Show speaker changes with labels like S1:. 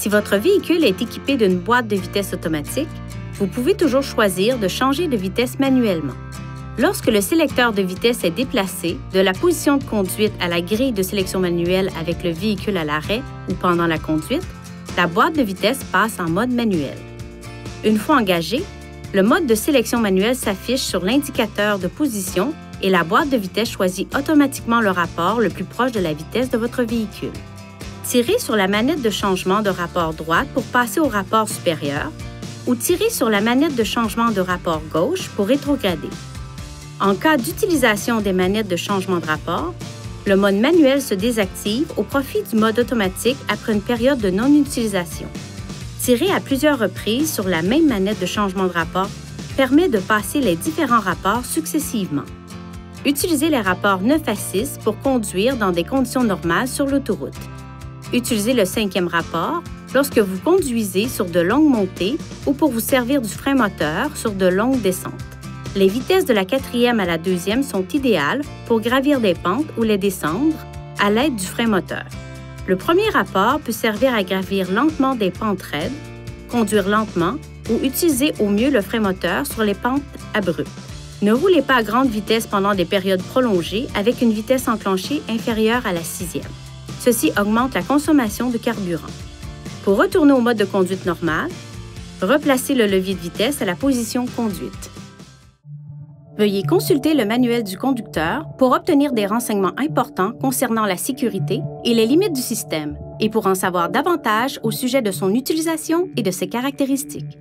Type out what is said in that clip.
S1: Si votre véhicule est équipé d'une boîte de vitesse automatique, vous pouvez toujours choisir de changer de vitesse manuellement. Lorsque le sélecteur de vitesse est déplacé de la position de conduite à la grille de sélection manuelle avec le véhicule à l'arrêt ou pendant la conduite, la boîte de vitesse passe en mode manuel. Une fois engagée, le mode de sélection manuelle s'affiche sur l'indicateur de position et la boîte de vitesse choisit automatiquement le rapport le plus proche de la vitesse de votre véhicule. Tirez sur la manette de changement de rapport droite pour passer au rapport supérieur ou tirez sur la manette de changement de rapport gauche pour rétrograder. En cas d'utilisation des manettes de changement de rapport, le mode manuel se désactive au profit du mode automatique après une période de non-utilisation. Tirer à plusieurs reprises sur la même manette de changement de rapport permet de passer les différents rapports successivement. Utilisez les rapports 9 à 6 pour conduire dans des conditions normales sur l'autoroute. Utilisez le 5e rapport lorsque vous conduisez sur de longues montées ou pour vous servir du frein moteur sur de longues descentes. Les vitesses de la 4e à la 2e sont idéales pour gravir des pentes ou les descendre à l'aide du frein moteur. Le premier rapport peut servir à gravir lentement des pentes raides, conduire lentement ou utiliser au mieux le frein moteur sur les pentes abruptes. Ne roulez pas à grande vitesse pendant des périodes prolongées avec une vitesse enclenchée inférieure à la 6e. Ceci augmente la consommation de carburant. Pour retourner au mode de conduite normal, replacez le levier de vitesse à la position conduite. Veuillez consulter le manuel du conducteur pour obtenir des renseignements importants concernant la sécurité et les limites du système et pour en savoir davantage au sujet de son utilisation et de ses caractéristiques.